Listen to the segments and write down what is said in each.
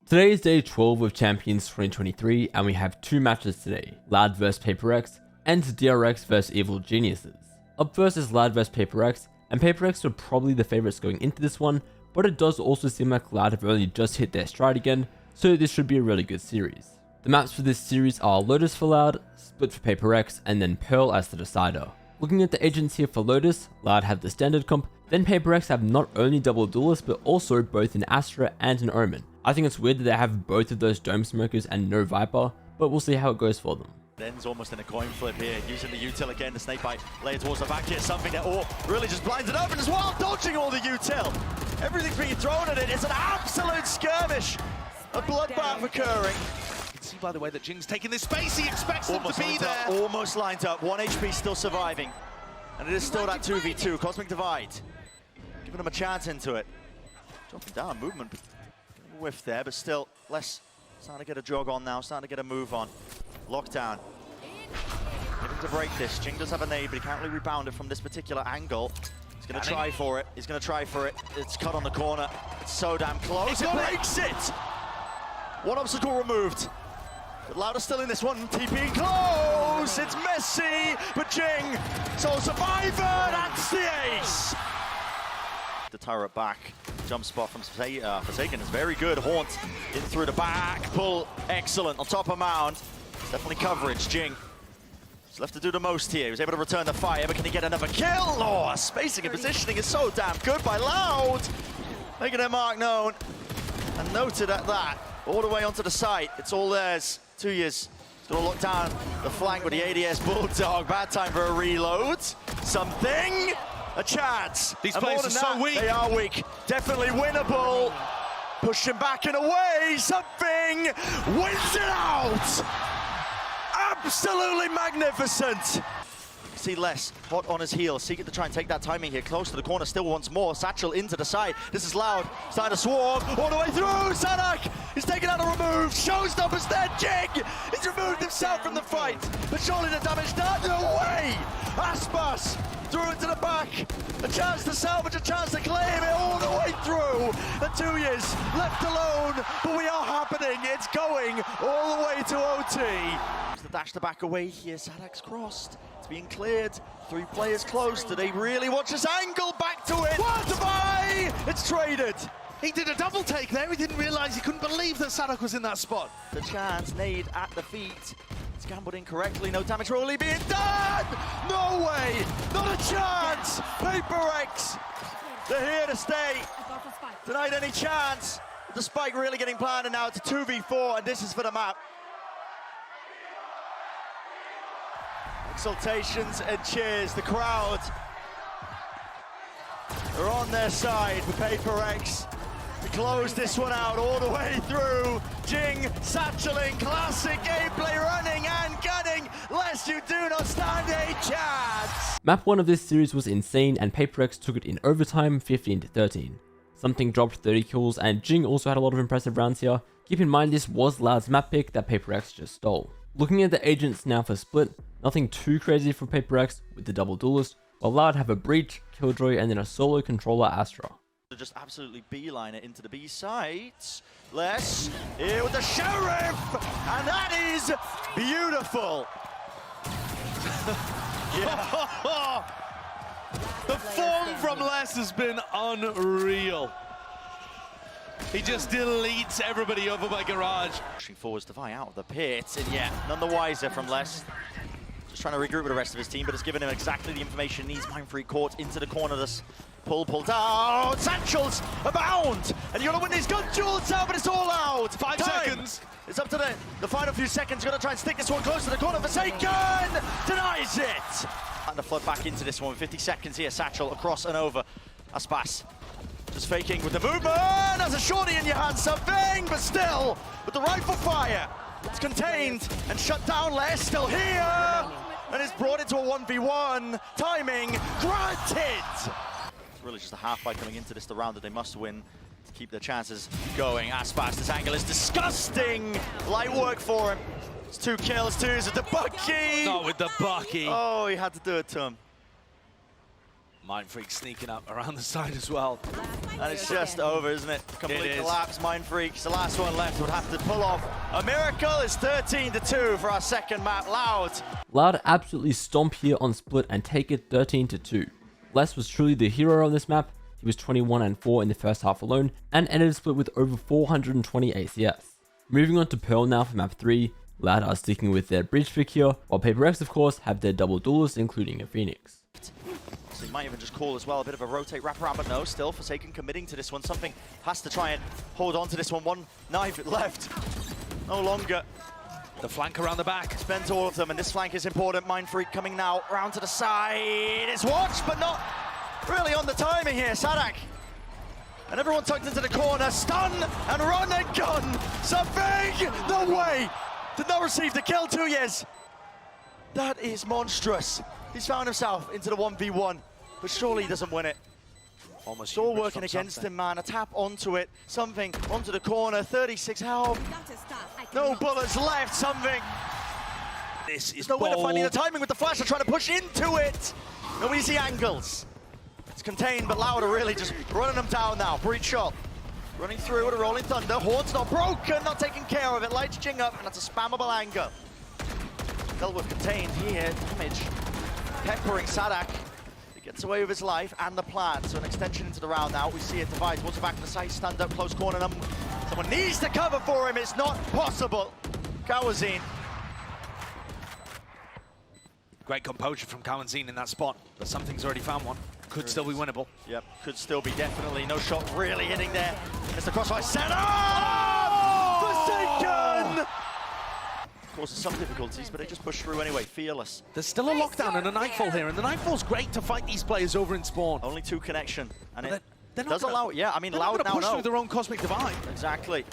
Today is day 12 of Champions 2023 and we have two matches today, Lad vs PRX and DRX vs Evil Geniuses. Up first is Lad vs PRX, and PRX were probably the favourites going into this one, but it does also seem like Lad have only just hit their stride again, so this should be a really good series. The maps for this series are Lotus for Lad, Split for PRX, and then Pearl as the decider. Looking at the agents here for Lotus, Lad have the standard comp, then PRX have not only double duelists but also both an Astra and an Omen. I think it's weird that they have both of those Dome Smokers and no Viper, but we'll see how it goes for them. Ends almost in a coin flip here, using the util again, the snake bite layer towards the back here, something that really just blinds it open as well, dodging all the util. Everything's being thrown at it, it's an absolute skirmish. A bloodbath occurring. You can see by the way that Jing's taking this space, he expects them to be there. Almost lined up, 1 HP still surviving. And it is still that 2v2, Cosmic Divide. Giving them a chance into it. Dropping down, movement, whiff there, but still, less starting to get a jog on now, starting to get a move on. Lockdown. Looking to break this. Jing does have a nade, but he can't really rebound it from this particular angle. He's going to try for it. He's going to try for it. It's cut on the corner. It's so damn close. It breaks it! One obstacle removed. But Lauda still in this one. TP close! It's messy, but Jing, sole survivor, that's the ace! The turret back. Jump spot from Forsaken is very good. Haunt in through the back. Pull, excellent. On top of Mound. It's definitely coverage. Jing. He's left to do the most here. He was able to return the fire, but can he get another kill? Oh, spacing and positioning is so damn good by Loud. Making their mark known. And noted at that. All the way onto the site. It's all theirs. 2 years. He's going to lock down the flank with the ADS Bulldog. Bad time for a reload. Something. A chance. These players are so weak. They are weak. Definitely winnable. Pushing back and away. Something wins it out. Absolutely magnificent. See Les hot on his heels, seeking to try and take that timing here. Close to the corner still once more. Satchel into the side. This is Loud. Starting to swarm all the way through. Sanak is taking out a remove. Showstoppers there. Jing. He's removed himself from the fight. But surely the damage done. No way. Aspas threw into the back. A chance to salvage, a chance to claim it all the way through. The 2 years left alone, but we are happening. It's going all the way to OT. The dash to back away here. Sadak's crossed. It's being cleared. 3 players close. Do they really watch this angle? Back to it. What? Goodbye. It's traded. He did a double take there. He didn't realize, he couldn't believe that Sadak was in that spot. The chance, nade at the feet. It's gambled incorrectly. No damage really being done. No way. Not a chance. PRX. They're here to stay. Denied any chance. The spike really getting planned, and now it's a 2v4, and this is for the map. Exultations and cheers. The crowd are on their side for PRX to close this one out all the way through. Jing satcheling, classic gameplay, running and gunning, lest you do not stand a chance. Map 1 of this series was insane and PRX took it in overtime 15-13. Something dropped 30 kills and Jing also had a lot of impressive rounds here. Keep in mind this was Lad's map pick that PRX just stole. Looking at the agents now for Split, nothing too crazy for PRX with the double duelist, while Lad have a Breach, Killjoy, and then a solo controller Astra. Just absolutely beeline it into the B sides. Les here with the Sheriff, and that is beautiful. The form from Les has been unreal. He just deletes everybody over by Garage. Pushing forwards to fly out of the pit, and yeah, none the wiser from Les. Just trying to regroup with the rest of his team, but it's given him exactly the information he needs. Mindfree caught into the corner. This pull down. Satchels abound, and you're gonna win these gun duels out, but it's all out. 5 seconds. It's up to the final few seconds. Gonna try and stick this one close to the corner. Forsaken denies it. And the flood back into this one. 50 seconds here. Satchel across and over. Aspas just faking with the movement. As a shorty in your hand, something, but still with the rifle fire. It's contained and shut down. Les still here, and it's brought into a 1v1. Timing granted. It's really just a half fight coming into this, the round that they must win to keep their chances going. Aspas, this angle is disgusting. Light work for him. It's 2 kills, 2 is the Bucky. Not with the Bucky. Oh, he had to do it to him. Mind Freak sneaking up around the side as well. And it's just over, isn't it? Complete collapse. Mind Freaks, the last one left, would have to pull off a miracle. It's 13-2 for our second map. Loud absolutely stomp here on Split and take it 13-2. Les was truly the hero on this map. He was 21-4 in the first half alone and ended Split with over 420 ACS. Moving on to Pearl now for map 3. Loud are sticking with their bridge pick here, while PRX of course have their double duelists including a Phoenix. So he might even just call as well, a bit of a rotate wraparound, but no, still Forsaken committing to this one. Something has to try and hold on to this one. One knife left, no longer. The flank around the back. Spent all of them, and this flank is important. Mind Freak coming now, round to the side. It's watched, but not really on the timing here. Sadak. And everyone tucked into the corner. Stun and run and gun. Something, no way. Did not receive the kill, 2 years. That is monstrous. He's found himself into the 1v1, but surely he doesn't win it. Almost it's all working against him, man. A tap onto it, something onto the corner, 36 health. No bullets left, something. This is no way to finding the bold. timing with the flash. They're trying to push into it. No easy angles. It's contained, but Loud are really just running them down now. Breach shot. Running through with a rolling thunder. Horde's not broken, not taking care of it. Lights Jing up, and that's a spammable angle. Delwood contained here. Damage. Peppering Sadak. He gets away with his life and the plan. So an extension into the round now. We see it divide towards the back of the site. Stand up, close corner. Someone needs to cover for him. It's not possible. Kawazine. Great composure from Kawazine in that spot, but something's already found one. Could still be winnable. Yep, could still be, definitely. No shot really hitting there. It's the crossfire set up! Forsaken! Of course, there's some difficulties, but they just push through anyway. Fearless. There's still a lockdown and a nightfall here, and the nightfall's great to fight these players over in spawn. Only 2 connection, and it does allow. Yeah, I mean, Loud now push through their own cosmic divide. Exactly.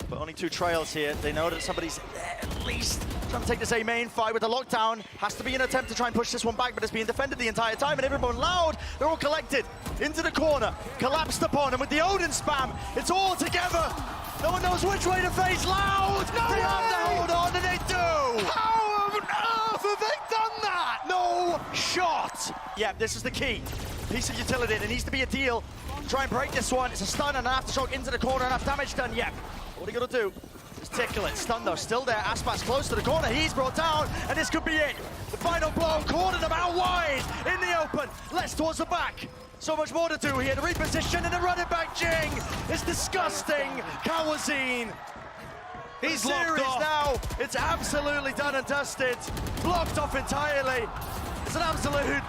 But only 2 trails here. They know that somebody's there at least trying to take this A main fight with the lockdown. Has to be an attempt to try and push this one back, but it's being defended the entire time, and everyone Loud, they're all collected into the corner, collapsed upon, and with the Odin spam, it's all together. No one knows which way to face Loud. No they have to hold on, and they do. How on earth have they done that? No shot. Yeah, this is the key. Piece of utility. There needs to be a deal. Try and break this one. It's a stun and an aftershock into the corner. Enough damage done. Yep. What are you gonna do? Just tickle it. Stun though, still there. Aspat's close to the corner. He's brought down, and this could be it. The final blow. Cornered him out wide in the open. Less towards the back. So much more to do here. The reposition and the running back Jing. It's disgusting. Kawazine. He's locked off now. It's absolutely done and dusted. Blocked off entirely. It's an absolute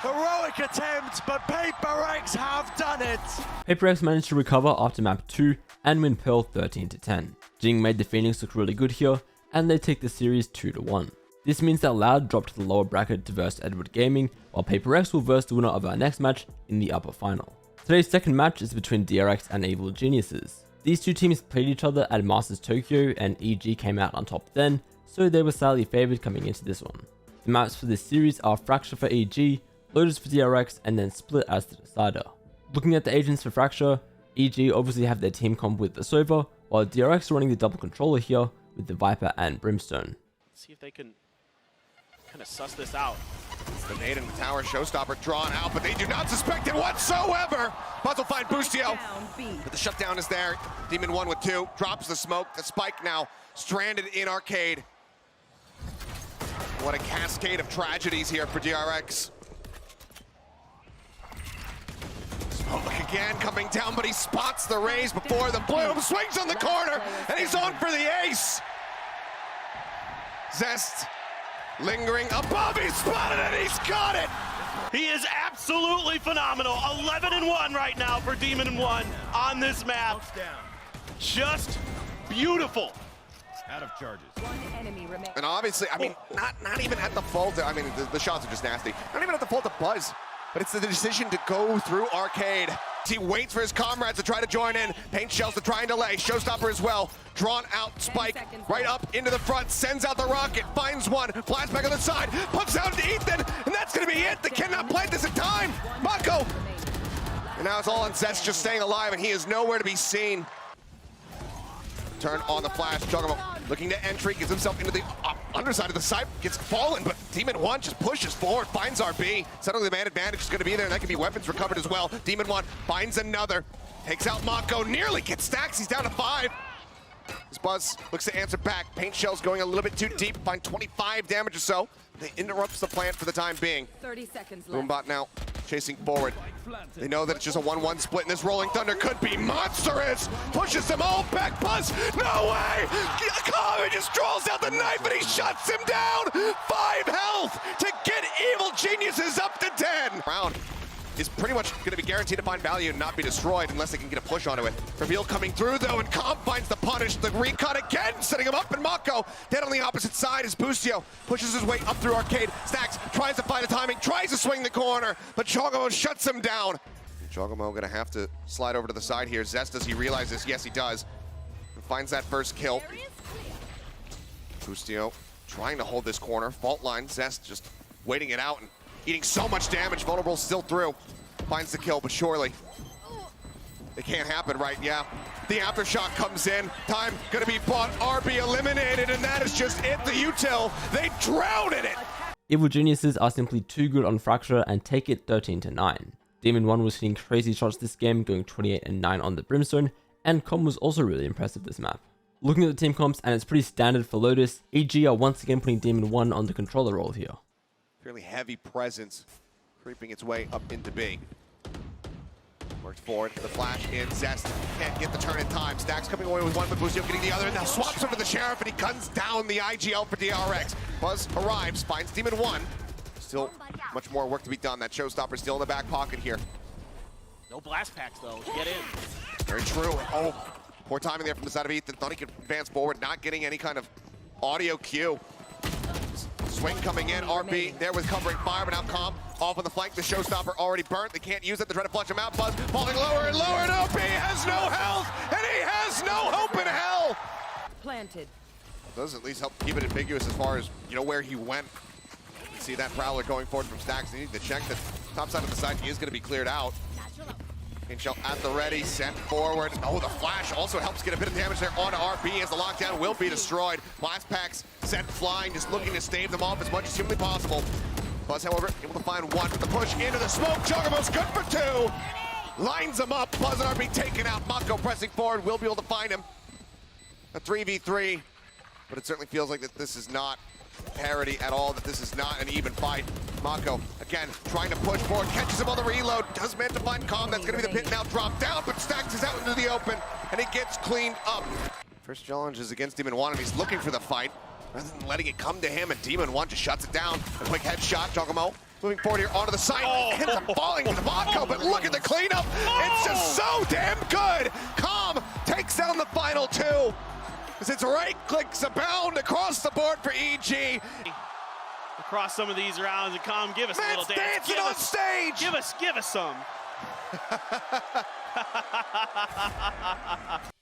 heroic attempt, but PRX have done it. PRX managed to recover after map 2 and win Pearl 13-10. Jing made the Phoenix look really good here, and they take the series 2-1. This means that Loud dropped to the lower bracket to verse Edward Gaming, while PRX will verse the winner of our next match in the upper final. Today's second match is between DRX and Evil Geniuses. These two teams played each other at Masters Tokyo, and EG came out on top then, so they were slightly favoured coming into this one. The maps for this series are Fracture for EG, Lotus for DRX, and then Split as the decider. Looking at the agents for Fracture, EG obviously have their team comp with the Sova, while DRX are running the double controller here with the Viper and Brimstone. Let's see if they can kind of suss this out. It's the nade in the tower, showstopper drawn out, but they do not suspect it whatsoever. Puzzle find Boostio, but the shutdown is there. Demon 1 with 2, drops the smoke. The spike now stranded in arcade. What a cascade of tragedies here for DRX. Smoke again coming down, but he spots the raise before the bloom, swings on the corner, and he's on for the ace. Zest lingering above, he's spotted it, he's got it! He is absolutely phenomenal. 11-1 right now for Demon 1 on this map. Just beautiful. Out of charges. And obviously, I mean, not even at the fault, I mean, the shots are just nasty. Not even at the fault of Buzz, but it's the decision to go through arcade. He waits for his comrades to try to join in. Paint shells to try and delay. Showstopper as well. Drawn out spike right up into the front. Sends out the rocket. Finds one. Flies back on the side. Pumps out to Ethan. And that's going to be it. They cannot plant this in time. Mako. And now it's all on Zest just staying alive. And he is nowhere to be seen. Turn on the flash. Juggernaut looking to entry. Gets himself into the underside of the side gets fallen, but Demon 1 just pushes forward, finds RB. Suddenly the man advantage is going to be there, and that can be weapons recovered as well. Demon 1 finds another, takes out Mako, nearly gets stacks, he's down to 5. This Buzz looks to answer back. Paint Shell's going a little bit too deep, find 25 damage or so. They interrupts the plant for the time being. 30 seconds left. Boombot now chasing forward. They know that it's just a 1-1 split, and this Rolling Thunder could be monstrous. Pushes them all back. Buzz, no way! Kanga just draws out the knife and he shuts him down. 5 health to get Evil Geniuses up to 10. Round is pretty much going to be guaranteed to find value and not be destroyed unless they can get a push onto it. Reveal coming through though, and Comp finds the punish. The recon again, setting him up, and Mako dead on the opposite side as Boostio pushes his way up through Arcade. Stacks tries to find the timing, tries to swing the corner, but Chogomo shuts him down. Chogomo going to have to slide over to the side here. Zest, does he realize this? Yes, he does. And finds that first kill. Boostio trying to hold this corner. Fault line, Zest just waiting it out and eating so much damage. Vulnerable still through. Finds the kill, but surely it can't happen, right? Yeah. The aftershock comes in. Time gonna be bought. RB eliminated, and that is just it. The util, they drown in it. Evil Geniuses are simply too good on Fracture and take it 13-9. Demon 1 was hitting crazy shots this game, going 28-9 on the Brimstone, and Com was also really impressive this map. Looking at the team comps, and it's pretty standard for Lotus, EG are once again putting Demon 1 on the controller role here. Fairly heavy presence creeping its way up into B. Works forward, the flash in, Zest can't get the turn in time. Stacks coming away with one, but Boostio getting the other, and now swaps over to the Sheriff, and he guns down the IGL for DRX. Buzz arrives, finds Demon 1. Still much more work to be done. That showstopper still in the back pocket here. No blast packs though to get in. Very true. Oh, poor timing there from the side of Ethan. Thought he could advance forward, not getting any kind of audio cue. Swing coming in, RB there with covering fire, but now Comp off on the flank. The showstopper already burnt. They can't use it. They try to flush him out. Buzz falling lower and lower, and RB has no health, and he has no hope in hell. Planted. Does at least help keep it ambiguous as far as, you know, where he went. You can see that Prowler going forward from Stacks. They need to check that top side of the side. He is going to be cleared out. Shell at the ready, sent forward. Oh, the flash also helps get a bit of damage there onto RB as the lockdown will be destroyed. Blast packs sent flying, just looking to stave them off as much as humanly possible. Buzz, however, able to find one with the push into the smoke. Chogomo's good for 2. Lines them up. Buzz and RB taken out. Mako pressing forward. Will be able to find him. A 3v3, but it certainly feels like that this is not parity at all, that this is not an even fight. Mako, again, trying to push forward, catches him on the reload, does manage to find Com. That's going to be the pit now, drop down, but Stacks is out into the open, and he gets cleaned up. First challenge is against Demon 1, and he's looking for the fight, rather than letting it come to him, and Demon 1 just shuts it down. A quick headshot, Chogomo moving forward here onto the side, ends up falling to Mako, but look at the cleanup, it's just so damn good! Com takes down the final 2. As it's right clicks abound across the board for EG. Across some of these rounds, and Com, give us a little dance. Dancing on stage. Give us some.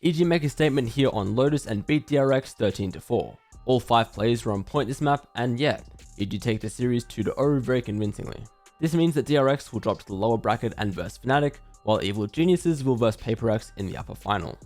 EG make a statement here on Lotus and beat DRX 13-4. All 5 players were on point this map, and yeah, EG take the series 2-0 very convincingly. This means that DRX will drop to the lower bracket and verse Fnatic, while Evil Geniuses will verse PRX in the upper final.